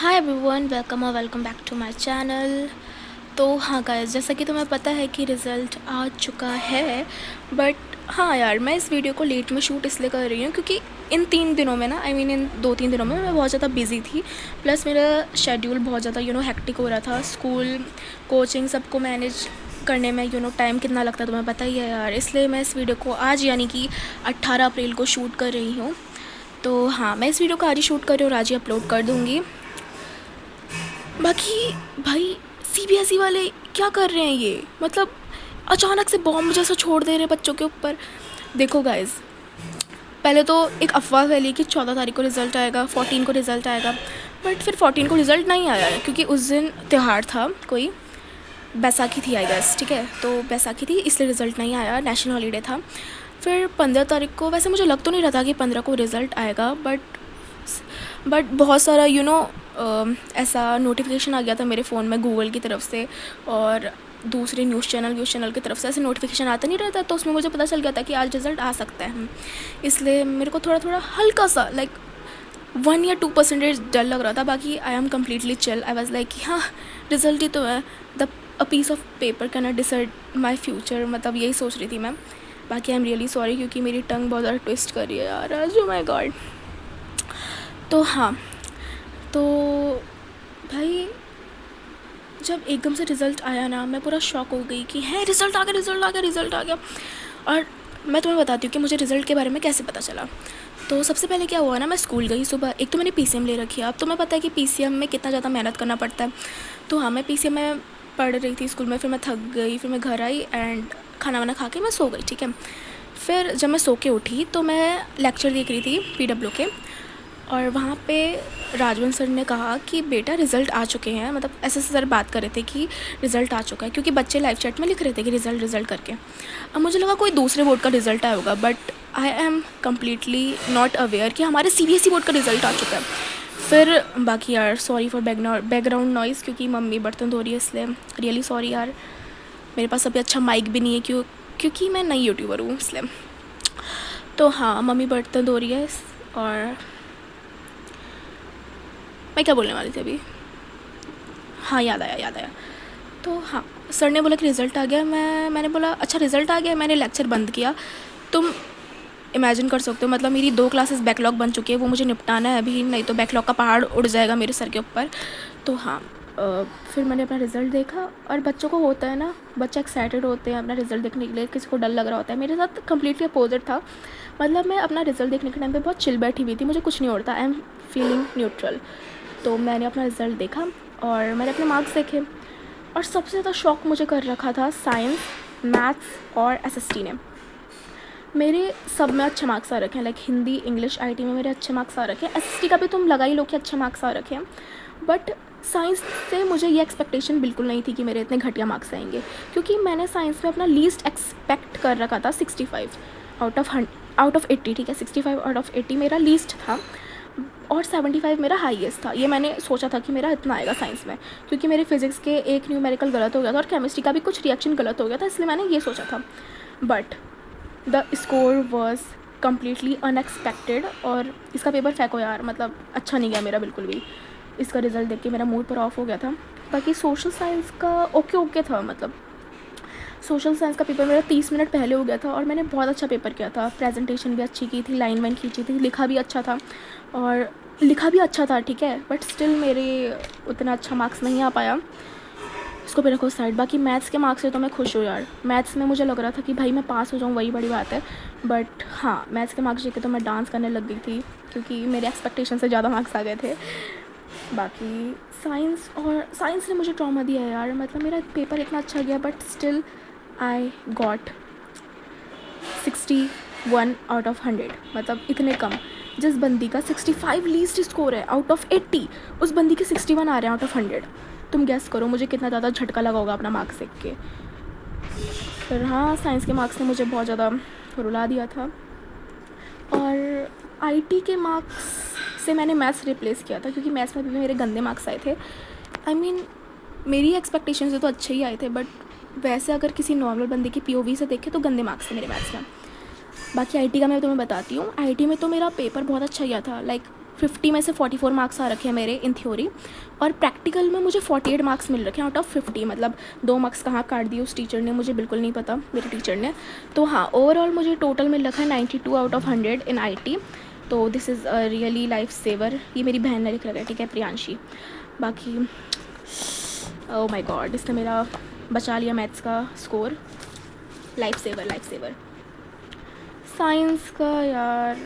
हाय everyone, welcome और welcome back to my channel. तो हाँ गाइस, जैसा कि तुम्हें पता है कि रिज़ल्ट आ चुका है। बट हाँ यार, मैं इस वीडियो को लेट में शूट इसलिए कर रही हूँ क्योंकि इन 3 दिनों में ना इन 2-3 दिनों में मैं बहुत ज़्यादा बिज़ी थी। प्लस मेरा शेड्यूल बहुत ज़्यादा हेक्टिक हो रहा था। स्कूल, कोचिंग सबको मैनेज करने में टाइम कितना लगता है तुम्हें पता ही है यार। इसलिए मैं इस वीडियो को आज यानी कि 18 अप्रैल को शूट कर रही हूँ। तो हाँ, मैं इस वीडियो को आज ही शूट कर रही हूँ और आज ही अपलोड कर दूँगी। बाकी भाई, सीबीएसई वाले क्या कर रहे हैं ये? मतलब अचानक से बॉम्ब जैसा छोड़ दे रहे हैं बच्चों के ऊपर। देखो गाइस, पहले तो एक अफवाह फैली कि 14 तारीख को रिज़ल्ट आएगा, 14 को रिज़ल्ट आएगा। बट फिर 14 को रिज़ल्ट नहीं आया क्योंकि उस दिन त्यौहार था, कोई बैसाखी थी आई गेस, ठीक है। तो बैसाखी थी इसलिए रिज़ल्ट नहीं आया, नेशनल हॉलीडे था। फिर 15 तारीख को, वैसे मुझे लग तो नहीं रहा था कि 15 को रिज़ल्ट आएगा, बट बहुत सारा ऐसा नोटिफिकेशन आ गया था मेरे फ़ोन में गूगल की तरफ से और दूसरे न्यूज़ चैनल की तरफ से ऐसे नोटिफिकेशन आता नहीं रहता। तो उसमें मुझे पता चल गया था कि आज रिज़ल्ट आ सकता है। इसलिए मेरे को थोड़ा थोड़ा हल्का सा 1 या 2% डर लग रहा था। बाकी I am completely chill. I was like कि हाँ, रिज़ल्ट ही तो है, the a piece of paper can not decide my future, मतलब यही सोच रही थी मैं। बाकी आई एम रियली सॉरी क्योंकि मेरी टंग बहुत ज़्यादा ट्विस्ट कर रही है यार आज। Oh my God. तो हाँ, तो भाई जब एकदम से रिज़ल्ट आया ना, मैं पूरा शॉक हो गई कि है रिज़ल्ट आ गया, रिज़ल्ट आ गया, रिज़ल्ट आ गया। और मैं तुम्हें बताती हूँ कि मुझे रिज़ल्ट के बारे में कैसे पता चला। तो सबसे पहले क्या हुआ ना, मैं स्कूल गई सुबह। एक तो मैंने पीसीएम ले रखी है। अब तुम्हें पता है कि पीसीएम में कितना ज़्यादा मेहनत करना पड़ता है। तो हाँ, मैं पीसीएम में पढ़ रही थी स्कूल में। फिर मैं थक गई, फिर मैं घर आई एंड खाना वाना खा के मैं सो गई, ठीक है। फिर जब मैं सो के उठी तो मैं लेक्चर देख रही थी पीडब्ल्यू के, और वहाँ पे राजवंश सर ने कहा कि बेटा रिज़ल्ट आ चुके हैं। मतलब ऐसे सर बात कर रहे थे कि रिज़ल्ट आ चुका है, क्योंकि बच्चे लाइव चैट में लिख रहे थे कि रिज़ल्ट रिज़ल्ट करके। अब मुझे लगा कोई दूसरे बोर्ड का रिज़ल्ट आया होगा, but I am completely not aware कि हमारे सीबीएसई बोर्ड का रिज़ल्ट आ चुका है। फिर बाकी यार, सॉरी फॉर बैकग्राउंड नॉइज़, क्योंकि मम्मी बर्तन धो रही है, इसलिए रियली सॉरी यार। मेरे पास अभी अच्छा माइक भी नहीं है क्योंकि मैं नई यूट्यूबर हूँ, इसलिए। तो हाँ, मम्मी बर्तन धो रही है। और मैं क्या बोलने वाली थी अभी? हाँ, याद आया। तो हाँ, सर ने बोला कि रिज़ल्ट आ गया। मैंने बोला अच्छा रिज़ल्ट आ गया। मैंने लेक्चर बंद किया। तुम इमेजिन कर सकते हो, मतलब मेरी 2 क्लासेस बैकलॉग बन चुकी है, वो मुझे निपटाना है अभी, नहीं तो बैकलॉग का पहाड़ उड़ जाएगा मेरे सर के ऊपर। तो हाँ, फिर मैंने अपना रिज़ल्ट देखा। और बच्चों को होता है ना, बच्चे एक्साइटेड होते हैं अपना रिज़ल्ट देखने के लिए, किसी को डर लग रहा होता है। मेरे साथ कम्प्लीटली अपोजिट था। मतलब मैं अपना रिज़ल्ट देखने के टाइम पे बहुत चिल बैठी हुई थी, मुझे कुछ नहीं होता, आई एम फीलिंग न्यूट्रल। तो मैंने अपना रिज़ल्ट देखा और मैंने अपने मार्क्स देखे। और सबसे ज़्यादा शॉक मुझे कर रखा था साइंस, मैथ्स और एसएसटी ने। मेरे सब में अच्छे मार्क्स आ रखे हैं, हिंदी, इंग्लिश, आईटी में मेरे अच्छे मार्क्स आ रखे हैं। एसएसटी का भी तुम लगा ही लो कि अच्छे मार्क्स आ रखे हैं। बट साइंस से मुझे ये एक्सपेक्टेशन बिल्कुल नहीं थी कि मेरे इतने घटिया मार्क्स आएंगे, क्योंकि मैंने साइंस में अपना लीस्ट एक्सपेक्ट कर रखा था 65 आउट ऑफ 80, ठीक है। 65 आउट ऑफ 80 मेरा लीस्ट था और 75 मेरा हाईएस्ट था। ये मैंने सोचा था कि मेरा इतना आएगा साइंस में, क्योंकि मेरे फिज़िक्स के एक न्यूमेरिकल गलत हो गया था और केमिस्ट्री का भी कुछ रिएक्शन गलत हो गया था, इसलिए मैंने ये सोचा था। But the score was completely unexpected. और इसका पेपर फेंको यार, मतलब अच्छा नहीं गया मेरा बिल्कुल भी। इसका रिज़ल्ट देख के मेरा मूड पर ऑफ हो गया था। बाकी सोशल साइंस का ओके था, मतलब सोशल साइंस का पेपर मेरा 30 मिनट पहले हो गया था और मैंने बहुत अच्छा पेपर किया था। प्रेजेंटेशन भी अच्छी की थी, लाइन वाइन खींची थी, लिखा भी अच्छा था, ठीक है। बट स्टिल मेरे उतना अच्छा मार्क्स नहीं आ पाया। इसको भी रखो साइड। बाकी मैथ्स के मार्क्स से तो मैं खुश हूँ यार। मैथ्स में मुझे लग रहा था कि भाई मैं पास हो जाऊँ, वही बड़ी बात है। बट हाँ, मैथ्स के मार्क्स देख के तो मैं डांस करने लग गई थी, क्योंकि मेरे एक्सपेक्टेशन से ज़्यादा मार्क्स आ गए थे। बाकी साइंस ने मुझे ट्रॉमा दिया है यार। मतलब मेरा पेपर इतना अच्छा गया but still I got 61 out of 100, मतलब इतने कम। जिस बंदी का 65 लीस्ट स्कोर है आउट ऑफ 80, उस बंदी के 61 आ रहे हैं आउट ऑफ 100। तुम गैस करो मुझे कितना ज़्यादा झटका लगा होगा अपना मार्क्स देख के। फिर हाँ, साइंस के मार्क्स ने मुझे बहुत ज़्यादा रुला दिया था। और आईटी के मार्क्स से मैंने मैथ्स रिप्लेस किया था, क्योंकि मैथ्स में भी मेरे गंदे मार्क्स आए थे। आई मीन मेरी एक्सपेक्टेशन से तो अच्छे ही आए थे, बट वैसे अगर किसी नॉर्मल बंदे की पीओवी से देखे तो गंदे मार्क्स थे मेरे मैथ्स में। बाकी आईटी का मैं तुम्हें बताती हूँ। आईटी में तो मेरा पेपर बहुत अच्छा गया था, 50 में से 44 मार्क्स आ रखे हैं मेरे इन थ्योरी, और प्रैक्टिकल में मुझे 48 मार्क्स मिल रखे हैं आउट ऑफ 50। मतलब 2 मार्क्स कहाँ काट दिए उस टीचर ने, मुझे बिल्कुल नहीं पता, मेरे टीचर ने। तो हाँ, ओवरऑल मुझे टोटल मिल रखा है 92 आउट ऑफ 100 इन IT। तो this is a really life saver. ये मेरी बहन ने लिख रखा है, ठीक है, प्रियांशी। बाकी ओह माय गॉड, इसने मेरा बचा लिया मैथ्स का स्कोर। Life saver, life saver. Science का यार,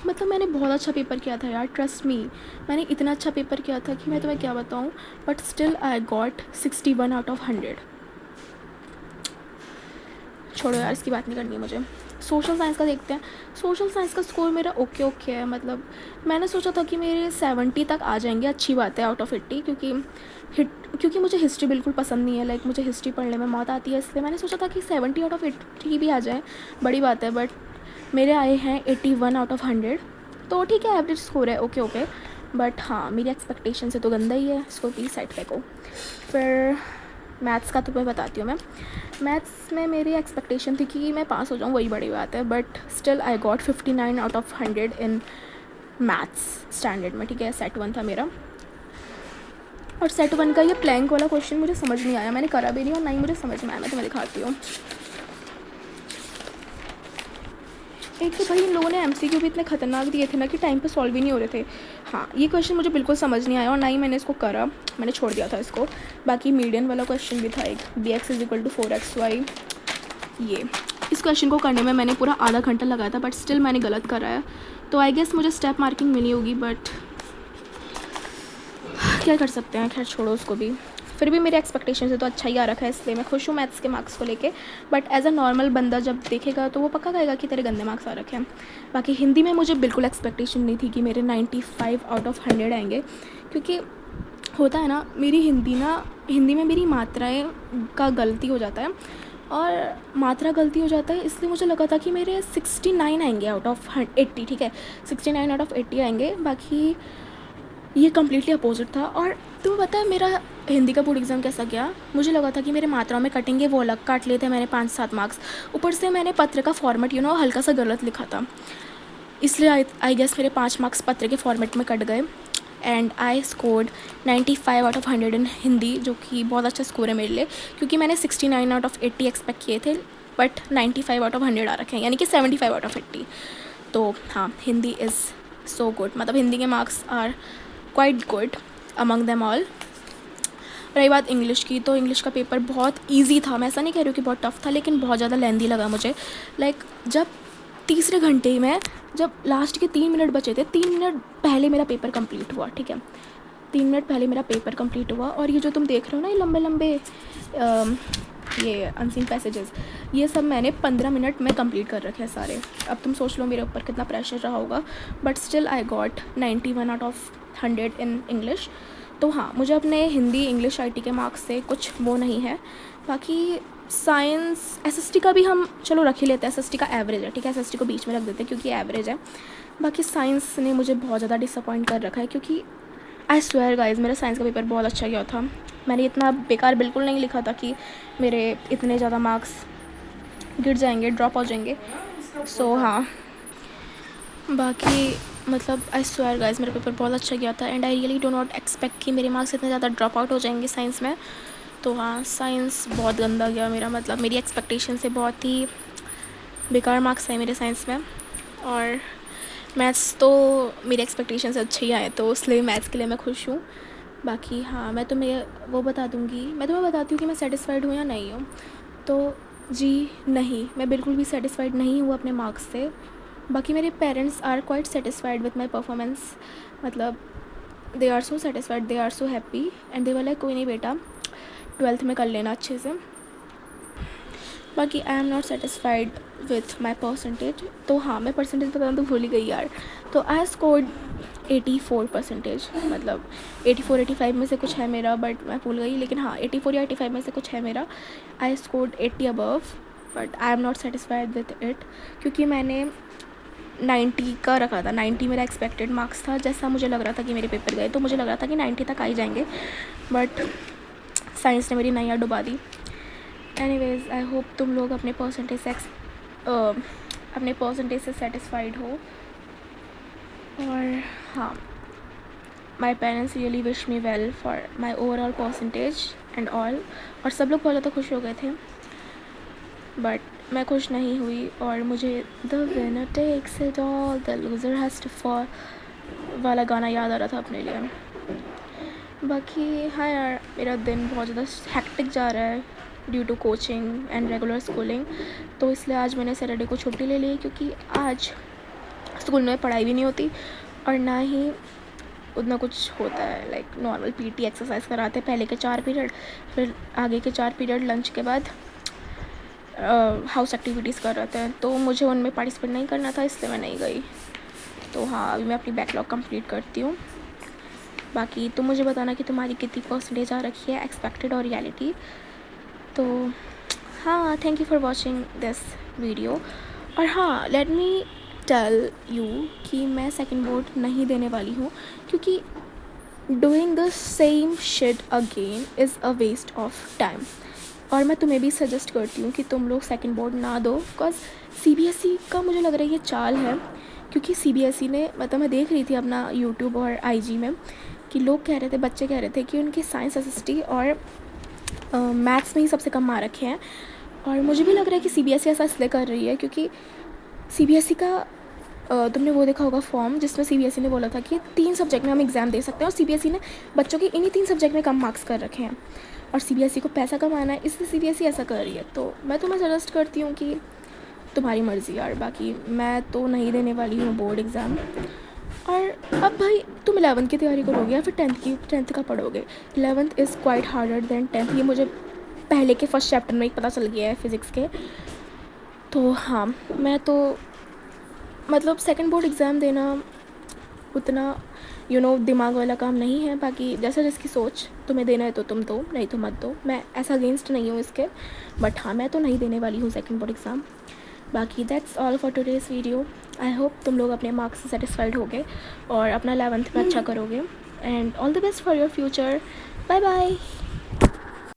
मतलब मैंने बहुत अच्छा पेपर किया था यार, ट्रस्ट मी। मैंने इतना अच्छा पेपर किया था कि मैं तुम्हें क्या बताऊँ, but still I got 61 out of 100। छोड़ो यार, इसकी बात नहीं करनी है मुझे। सोशल साइंस का देखते हैं। सोशल साइंस का स्कोर मेरा ओके ओके है। मतलब मैंने सोचा था कि मेरे 70 तक आ जाएंगे, अच्छी बात है, आउट ऑफ 80, क्योंकि मुझे हिस्ट्री बिल्कुल पसंद नहीं है। लाइक मुझे हिस्ट्री पढ़ने में मौत आती है, इसलिए मैंने सोचा था कि 70 आउट ऑफ 80 भी आ जाए, बड़ी बात है। बट मेरे आए हैं 81 आउट ऑफ 100, तो ठीक है, एवरेज स्कोर है, ओके ओके। बट हाँ, मेरी एक्सपेक्टेशन से तो गंदा ही है, इसको प्लीज़ साइड फेंको। फिर मैथ्स का तुम्हें बताती हूँ मैं। मैथ्स में मेरी एक्सपेक्टेशन थी कि मैं पास हो जाऊँ, वही बड़ी बात है, but still I got 59 out of 100 in maths standard में, ठीक है। सेट 1 था मेरा, और सेट 1 का ये प्लैंक वाला क्वेश्चन मुझे समझ नहीं आया, मैंने करा भी नहीं और ना ही मुझे समझ में आया। मैं तुम्हें दिखाती हूँ। एक तो भाई इन लोगों ने MCQ भी इतने खतरनाक दिए थे ना कि टाइम पे सॉल्व भी नहीं हो रहे थे। हाँ, ये क्वेश्चन मुझे बिल्कुल समझ नहीं आया और ना ही मैंने इसको करा, मैंने छोड़ दिया था इसको। बाकी मीडियन वाला क्वेश्चन भी था एक, bx = 4xy। ये इस क्वेश्चन को करने में मैंने पूरा आधा घंटा लगाया था, बट स्टिल मैंने गलत करा है। तो आई गेस मुझे स्टेप मार्किंग मिली होगी, बट क्या कर सकते हैं, खैर छोड़ो उसको भी। फिर भी मेरे एक्सपेक्टेशन से तो अच्छा ही आ रखा है, इसलिए मैं खुश हूँ मैथ्स के मार्क्स को लेके। बट एज अ नॉर्मल बंदा जब देखेगा तो वो पक्का कहेगा कि तेरे गंदे मार्क्स आ रखे हैं। बाकी हिंदी में मुझे बिल्कुल एक्सपेक्टेशन नहीं थी कि मेरे 95 आउट ऑफ 100 आएंगे, क्योंकि होता है ना, हिंदी में मेरी मात्राएँ का गलती हो जाता है, और मात्रा गलती हो जाता है, इसलिए मुझे लगा था कि मेरे 69 आएंगे आउट ऑफ 80, ठीक है, 69 आउट ऑफ 80 आएंगे। बाकी ये कम्प्लीटली अपोजिट था। और तुम्हें पता है मेरा हिंदी का बोर्ड एग्ज़ाम कैसा गया? मुझे लगा था कि मेरे मात्राओं में कटेंगे, वो अलग काट लेते मैंने 5-7 मार्क्स। ऊपर से मैंने पत्र का फॉर्मेट हल्का सा गलत लिखा था, इसलिए आई गेस मेरे 5 मार्क्स पत्र के फॉर्मेट में कट गए। And I scored 95 out of 100 इन हिंदी, जो कि बहुत अच्छा स्कोर है मेरे लिए, क्योंकि मैंने 69 आउट ऑफ 80 एक्सपेक्ट किए थे, बट 95 आउट ऑफ 100 आ रखे हैं, यानी कि 75 आउट ऑफ 80। तो हाँ, हिंदी इज़ सो गुड, मतलब हिंदी के marks are quite good among them all. रही बात इंग्लिश की, तो इंग्लिश का पेपर बहुत इजी था। मैं ऐसा नहीं कह रही हूँ कि बहुत टफ था, लेकिन बहुत ज़्यादा लेंदी लगा मुझे। लाइक जब तीसरे घंटे में, जब लास्ट के 3 मिनट बचे थे, 3 मिनट पहले मेरा पेपर कंप्लीट हुआ, ठीक है, 3 मिनट पहले मेरा पेपर कंप्लीट हुआ। और ये जो तुम देख रहे हो ना, ये लंबे लंबे ये अनसीन पैसेजेस, ये सब मैंने 15 मिनट में कंप्लीट कर रखे हैं सारे। अब तुम सोच लो मेरे ऊपर कितना प्रेशर रहा होगा, but still I got 91 out of 100 in English. तो हाँ, मुझे अपने हिंदी इंग्लिश IT के मार्क्स से कुछ वो नहीं है। बाकी साइंस SST का भी हम चलो रख ही लेते हैं, SST का एवरेज है, ठीक है, SST को बीच में रख देते हैं क्योंकि एवरेज है। बाकी साइंस ने मुझे बहुत ज़्यादा डिसअपॉइंट कर रखा है, क्योंकि आई स्वेयर गाइज, मेरा साइंस का पेपर बहुत अच्छा गया था। मैंने इतना बेकार बिल्कुल नहीं लिखा था कि मेरे इतने ज़्यादा मार्क्स गिर जाएंगे, ड्रॉप हो जाएंगे। सो हाँ, बाकी मतलब आई स्वेयर गाइज, मेरा पेपर बहुत अच्छा गया था, and I really do not expect कि मेरे मार्क्स इतने ज़्यादा ड्रॉप आउट हो जाएंगे साइंस में। तो हाँ, साइंस बहुत गंदा गया मेरा, मतलब मेरी एक्सपेक्टेशन से बहुत ही बेकार मार्क्स आए मेरे साइंस में। और मैथ्स तो मेरी एक्सपेक्टेशन से अच्छे ही आए, तो इसलिए मैथ्स के लिए मैं खुश हूँ। बाकी हाँ, मैं तुम्हें वो बता दूँगी, मैं तुम्हें बताती हूँ कि मैं सेटिस्फाइड हूँ या नहीं हूँ। तो जी नहीं, मैं बिल्कुल भी सेटिस्फाइड नहीं हूँ अपने मार्क्स से। बाकी मेरे parents are quite satisfied with my performance, मतलब they are so satisfied, they are so happy, and they were like कोई नहीं बेटा, 12th में कर लेना अच्छे से। बाकी I am not satisfied with my percentage. तो हाँ, मैं परसेंटेज बताना तो भूल ही गई यार। तो आई स्कोर्ड 84%, मतलब 84-85 में से कुछ है मेरा, बट मैं भूल गई, लेकिन हाँ 84 या 85 में से कुछ है मेरा। I scored 80 above, but I am not satisfied with it, क्योंकि मैंने 90 का रखा था। 90 मेरा एक्सपेक्टेड मार्क्स था, जैसा मुझे लग रहा था कि मेरे पेपर गए, तो मुझे लग रहा था कि 90 तक आ ही जाएंगे, बट साइंस ने मेरी नैया डुबा दी। एनीवेज, आई होप तुम लोग अपने परसेंटेज से सेटिस्फाइड हो। और हाँ, my parents really wish me well for my overall percentage and all, और सब लोग बहुत ज़्यादा खुश हो गए थे, बट मैं खुश नहीं हुई और मुझे the winner takes it all the loser has to fall वाला गाना याद आ रहा था अपने लिए। बाकी हाँ यार, मेरा दिन बहुत ज़्यादा हैक्टिक जा रहा है due to coaching and regular schooling, तो इसलिए आज मैंने सैटरडे को छुट्टी ले ली, क्योंकि आज स्कूल में पढ़ाई भी नहीं होती और ना ही उतना कुछ होता है। लाइक नॉर्मल पीटी एक्सरसाइज कराते हैं पहले के 4 पीरियड, फिर आगे के 4 पीरियड लंच के बाद हाउस एक्टिविटीज़ कर रहे थे, तो मुझे उनमें पार्टिसिपेट नहीं करना था, इसलिए मैं नहीं गई। तो हाँ, अभी मैं अपनी बैकलॉग कंप्लीट करती हूँ। बाकी तुम मुझे बताना कि तुम्हारी कितनी परसेंटेज आ रखी है, एक्सपेक्टेड और रियलिटी। तो हाँ, thank you for watching this video. और हाँ, लेट मी टेल यू कि मैं सेकंड बोर्ड नहीं देने वाली हूँ, क्योंकि doing the same shit again is a waste of time. और मैं तुम्हें भी सजेस्ट करती हूँ कि तुम लोग सेकंड बोर्ड ना दो, बिकॉज सीबीएसई का मुझे लग रहा है ये चाल है, क्योंकि सीबीएसई ने, मतलब मैं देख रही थी अपना यूट्यूब और आईजी में कि लोग कह रहे थे, बच्चे कह रहे थे कि उनके साइंस एसएसटी और मैथ्स में ही सबसे कम मार्क रखे हैं। और मुझे भी लग रहा है कि सीबीएसई ऐसा इसलिए कर रही है क्योंकि सीबीएसई का तुमने वो देखा होगा फॉर्म, जिसमें सीबीएसई ने बोला था कि 3 सब्जेक्ट में हम एग्ज़ाम दे सकते हैं, और सीबीएसई ने बच्चों के इन्हीं 3 सब्जेक्ट में कम मार्क्स कर रखे हैं, और सीबीएसई को पैसा कमाना है, इसलिए सीबीएसई ऐसा कर रही है। तो मैं तुम्हें सजेस्ट करती हूँ कि तुम्हारी मर्ज़ी यार, बाकी मैं तो नहीं देने वाली हूँ बोर्ड एग्ज़ाम। और अब भाई तुम 11th की तैयारी करोगे या फिर 10th का पढ़ोगे? 11th is quite harder than 10th, ये मुझे पहले के फर्स्ट चैप्टर में ही पता चल गया है फिज़िक्स के। तो हाँ, मैं तो मतलब सेकंड बोर्ड एग्ज़ाम देना उतना दिमाग वाला काम नहीं है। बाकी जैसा जिसकी सोच, तुम्हें देना है तो तुम दो, नहीं तो मत दो, मैं ऐसा अगेंस्ट नहीं हूँ इसके, बट हाँ, मैं तो नहीं देने वाली हूँ सेकंड बोर्ड एग्ज़ाम। बाकी that's all for today's video. I hope तुम लोग अपने मार्क्स से सेटिस्फाइड होगे और अपना 11th में अच्छा करोगे, and all the best for your future. Bye bye.